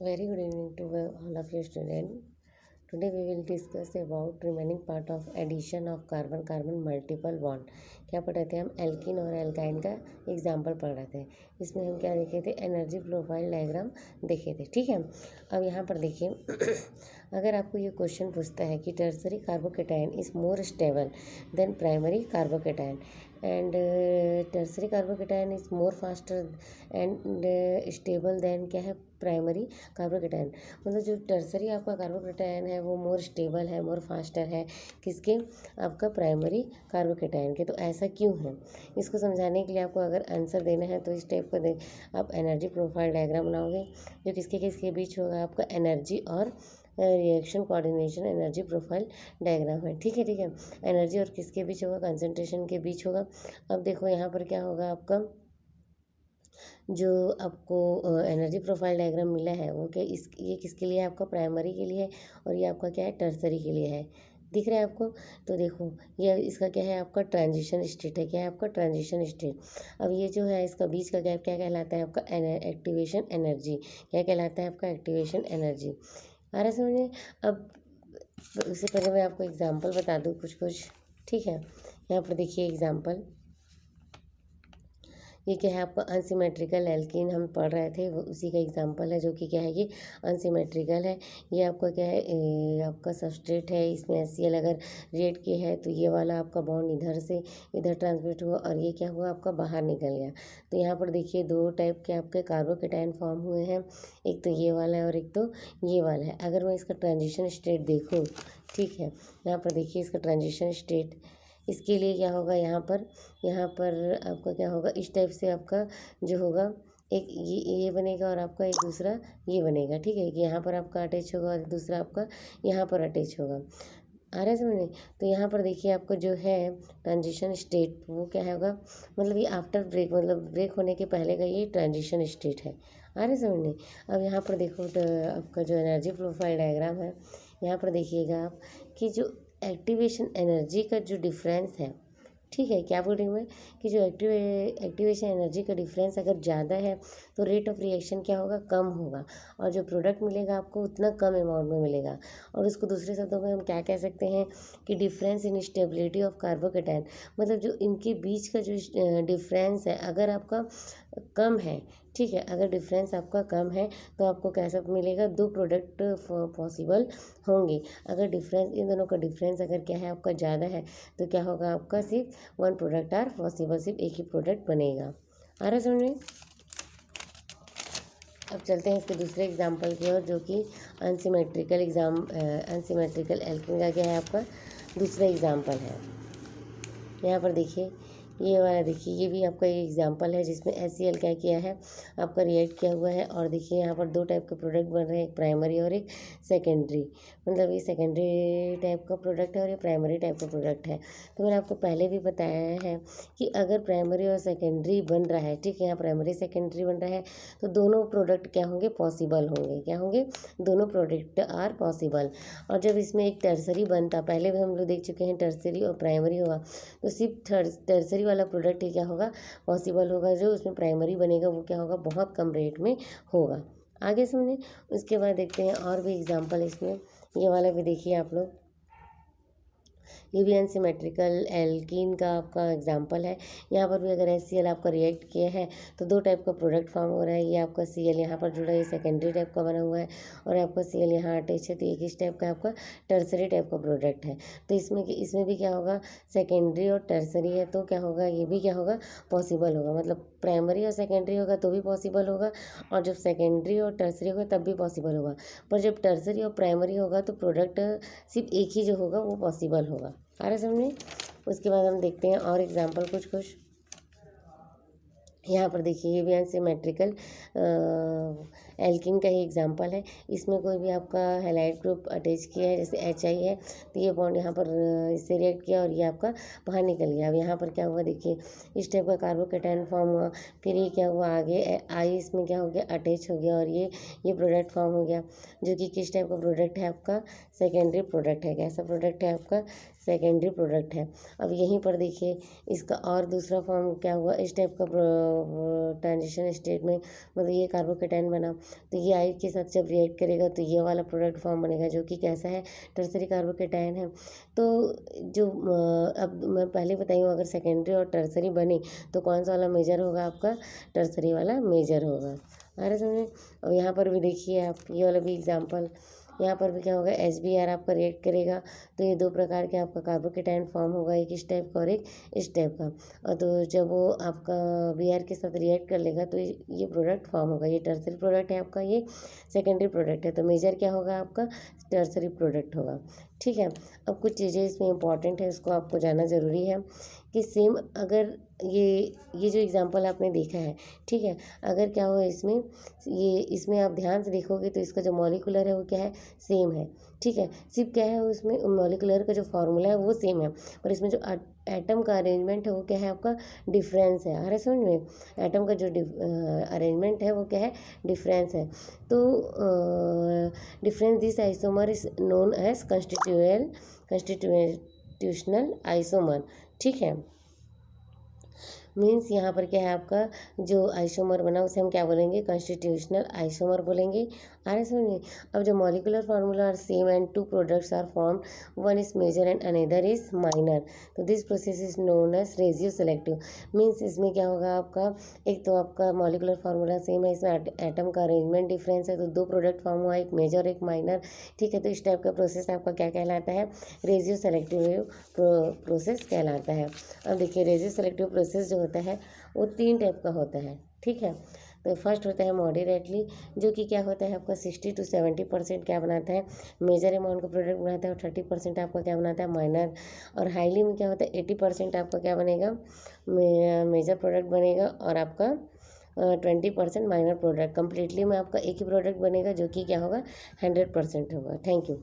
Very good evening to all of you students. Today we will discuss about remaining part of addition of carbon carbon multiple bond. क्या पढ़ रहे थे हम? Alkene और alkyne का example पढ़ रहे थे। इसमें हम क्या देखे थे? एनर्जी प्रोफाइल डायग्राम देखे थे। ठीक है, अब यहाँ पर देखिए अगर आपको ये क्वेश्चन पूछता है कि tertiary carbocation is more stable then primary carbocation and tertiary carbocation is more faster and stable then क्या है? Primary carbocation. मतलब जो टर्सरी आपका कार्बोकेटाइन है वो मोर स्टेबल है, मोर फास्टर है किसके? आपका प्राइमरी कार्बोकेटाइन के। तो ऐसा क्यों है? इसको समझाने के लिए आपको अगर आंसर देना है तो इस टाइप का आप एनर्जी प्रोफाइल डायग्राम बनाओगे जो किसके किसके बीच होगा? आपका एनर्जी और reaction coordination energy profile diagram है। ठीक है, ठीक है। एनर्जी और किसके बीच होगा? कंसंट्रेशन के बीच होगा। अब देखो यहाँ पर क्या होगा? आपका जो आपको एनर्जी प्रोफाइल डायग्राम मिला है वो क्या ये किसके लिए है? आपका प्राइमरी के लिए है और ये आपका क्या है? टर्सरी के लिए है। दिख रहा है आपको? तो देखो ये इसका क्या है? आपका ट्रांजिशन स्टेट है। क्या है आपका? Transition state. अब ये जो है इसका बीच का गैप क्या कहलाता है? आपका एक्टिवेशन एनर्जी। क्या कहलाता है? आपका एक्टिवेशन एनर्जी। आ रहा है समझ में? अब उससे पहले मैं आपको एग्जाम्पल बता दूँ कुछ कुछ। ठीक है, यहाँ पर देखिए एग्जाम्पल। ये क्या है? आपका अनसिमेट्रिकल एल्कीन हम पढ़ रहे थे, वो उसी का एग्जांपल है जो कि क्या है? ये अनसिमेट्रिकल है। ये आपका क्या है? आपका सबस्ट्रेट है, इसमें HCl अगर रिएक्ट किया है तो ये वाला आपका बॉन्ड इधर से इधर ट्रांसमिट हुआ और ये क्या हुआ? आपका बाहर निकल गया। तो यहाँ पर देखिए दो टाइप के आपके कार्बोकेटाइन फॉर्म हुए हैं, एक तो ये वाला है और एक तो ये वाला है। अगर मैं इसका ट्रांजिशन स्टेट देखूँ, ठीक है, यहाँ पर देखिए इसका ट्रांजिशन स्टेट, इसके लिए क्या होगा? यहाँ पर आपका क्या होगा? इस टाइप से आपका जो होगा एक ये बनेगा और आपका एक दूसरा ये बनेगा। ठीक है, कि यहाँ पर आपका अटैच होगा और दूसरा आपका यहाँ पर अटैच होगा। आ रहा है समझ में? तो यहाँ पर देखिए आपको जो है ट्रांजिशन स्टेट वो क्या होगा? मतलब ये आफ्टर ब्रेक, मतलब ब्रेक होने के पहले का ये ट्रांजिशन स्टेट है। आ रहा है समझ में? अब यहाँ पर देखो आपका जो एनर्जी प्रोफाइल डायग्राम है, यहाँ पर देखिएगा आप कि जो एक्टिवेशन एनर्जी का जो डिफरेंस है, ठीक है, क्या बोल रही हूँ मैं? कि जो एक्टिवेशन एनर्जी का डिफरेंस अगर ज़्यादा है तो रेट ऑफ रिएक्शन क्या होगा? कम होगा और जो प्रोडक्ट मिलेगा आपको उतना कम अमाउंट में मिलेगा। और उसको दूसरे शब्दों में हम क्या कह सकते हैं कि difference in stability of carbocation. मतलब जो इनके बीच का जो डिफरेंस है अगर आपका कम है, ठीक है, अगर डिफरेंस आपका कम है तो आपको कैसा मिलेगा? दो प्रोडक्ट पॉसिबल होंगे। अगर डिफरेंस इन दोनों का डिफरेंस अगर क्या है? आपका ज़्यादा है तो क्या होगा? आपका सिर्फ वन प्रोडक्ट आर पॉसिबल, सिर्फ एक ही प्रोडक्ट बनेगा। आ रहा है समझ में? अब चलते हैं इसके दूसरे एग्जाम्पल की ओर जो कि अनसिमेट्रिकल एल्कीन का क्या है? आपका दूसरा एग्जाम्पल है। यहाँ पर देखिए ये वाला, देखिए ये भी आपका एक एग्जांपल है जिसमें HCl क्या किया है? आपका रिएक्ट किया हुआ है और देखिए यहाँ पर दो टाइप के प्रोडक्ट बन रहे हैं, एक प्राइमरी और एक सेकेंडरी। मतलब ये सेकेंडरी टाइप का प्रोडक्ट है और ये प्राइमरी टाइप का प्रोडक्ट है। तो मैंने आपको पहले भी बताया है कि अगर प्राइमरी और सेकेंडरी बन रहा है, ठीक है, यहाँ प्राइमरी सेकेंडरी बन रहा है तो दोनों प्रोडक्ट क्या होंगे? पॉसिबल होंगे। क्या होंगे? दोनों प्रोडक्ट आर पॉसिबल। और जब इसमें एक टर्सरी बनता, पहले भी हम लोग देख चुके हैं टर्सरी और प्राइमरी होगा, तो सिर्फ टर्सरी वाला प्रोडक्ट ही क्या होगा? पॉसिबल होगा। जो उसमें प्राइमरी बनेगा वो क्या होगा? बहुत कम रेट में होगा। आगे समझे? उसके बाद देखते हैं और भी एग्जांपल इसमें। ये वाला भी देखिए आप लोग, ये भी अनसिमेट्रिकल एल्कीन का आपका एग्जांपल है। यहाँ पर भी अगर HCl आपका रिएक्ट किया है तो दो टाइप का प्रोडक्ट फॉर्म हो रहा है। ये आपका Cl यहाँ पर जुड़ा है, ये सेकेंडरी टाइप का बना हुआ है और आपका Cl यहाँ अटैच है, तो ये किस टाइप का आपका? टर्सरी टाइप का प्रोडक्ट है। तो इसमें भी क्या होगा? सेकेंडरी और टर्सरी है तो क्या होगा? ये भी क्या होगा? पॉसिबल होगा। मतलब प्राइमरी और सेकेंडरी होगा तो भी पॉसिबल होगा और जब सेकेंडरी और टर्सरी होगा तब भी पॉसिबल होगा। पर जब टर्सरी और प्राइमरी होगा तो प्रोडक्ट सिर्फ एक ही जो होगा वो पॉसिबल होगा। आ रहा समझ में? उसके बाद हम देखते हैं और एग्जांपल कुछ कुछ। यहाँ पर देखिए ये भी अनसिमेट्रिकल एल्कीन का ही एग्जांपल है। इसमें कोई भी आपका हैलाइड ग्रुप अटैच किया है, जैसे HI है, तो ये बॉन्ड यहाँ पर इससे रिएक्ट किया और ये आपका बाहर निकल गया। अब यहाँ पर क्या हुआ? देखिए इस टाइप का कार्बोकेटाइन फॉर्म हुआ, फिर ये क्या हुआ? आगे आई इसमें क्या हो गया? अटैच हो गया और ये प्रोडक्ट फॉर्म हो गया जो कि किस टाइप का प्रोडक्ट है? आपका सेकेंडरी प्रोडक्ट है। कैसा प्रोडक्ट है? आपका सेकेंडरी प्रोडक्ट है। अब यहीं पर देखिए इसका और दूसरा फॉर्म क्या हुआ, इस टाइप का ट्रांजिशन स्टेट में मतलब ये कार्बोकेटाइन बना, तो ये आई के साथ जब रिएक्ट करेगा तो ये वाला प्रोडक्ट फॉर्म बनेगा जो कि कैसा है, टर्सरी कार्बोकेटाइन है। तो जो अब मैं पहले बताई हूँ, अगर सेकेंडरी और टर्सरी बने तो कौन सा वाला मेजर होगा, आपका टर्सरी वाला मेजर होगा। आ रहा समझ में। और यहाँ पर भी देखिए आप, ये वाला भी एग्जाम्पल, यहाँ पर भी क्या होगा, SBr आपका रिएक्ट करेगा तो ये दो प्रकार के आपका कार्बोकेटाइन फॉर्म होगा, एक इस टाइप का और एक इस टाइप का। और तो जब वो आपका Br के साथ रिएक्ट कर लेगा तो ये प्रोडक्ट फॉर्म होगा। ये टर्सरी प्रोडक्ट है आपका, ये सेकेंडरी प्रोडक्ट है, तो मेजर क्या होगा आपका, टर्सरी प्रोडक्ट होगा। ठीक है। अब कुछ चीज़ें इसमें इंपॉर्टेंट है, उसको आपको जानना ज़रूरी है कि सेम अगर ये जो एग्जांपल आपने देखा है, ठीक है, अगर क्या हो इसमें आप ध्यान से देखोगे तो इसका जो मॉलिक्यूलर है वो क्या है, सेम है। ठीक है, सिर्फ क्या है उसमें मॉलिक्यूलर का जो फॉर्मूला है वो सेम है, पर इसमें जो एटम का अरेंजमेंट है वो क्या है आपका, डिफरेंस है। आ रहा है समझ में। एटम का जो अरेंजमेंट है वो क्या है, डिफरेंस है। तो difference this isomer is known as constitutional isomer. ठीक है, मीन्स यहाँ पर क्या है आपका जो आइसोमर बना उसे हम क्या बोलेंगे, कॉन्स्टिट्यूशनल आइसोमर बोलेंगे। आ रहे समझ में। अब जो molecular formula are same and two products are form, one is major and another is minor, तो this process is known as regioselective. Means इसमें क्या होगा आपका, एक तो आपका मॉलिकुलर फार्मूला सेम है, इसमें एटम का अरेंजमेंट डिफरेंस है, तो दो प्रोडक्ट फॉर्म हुआ, एक मेजर एक माइनर। ठीक है, तो इस टाइप का प्रोसेस आपका क्या कहलाता है, रेजियो सेलेक्टिव प्रोसेस कहलाता है। अब देखिए रेजियो सेलेक्टिव प्रोसेस जो होता है वो तीन टाइप का होता है। ठीक है, तो फर्स्ट होता है मॉडरेटली, जो कि क्या होता है आपका 60 to 70% क्या बनाता है, मेजर अमाउंट का प्रोडक्ट बनाता है, और 30% आपका क्या बनाता है, माइनर। और हाईली में क्या होता है, 80% आपका क्या बनेगा, मेजर प्रोडक्ट बनेगा, और आपका 20% माइनर प्रोडक्ट। कंप्लीटली में आपका एक ही प्रोडक्ट बनेगा जो कि क्या होगा, 100% होगा। Thank you.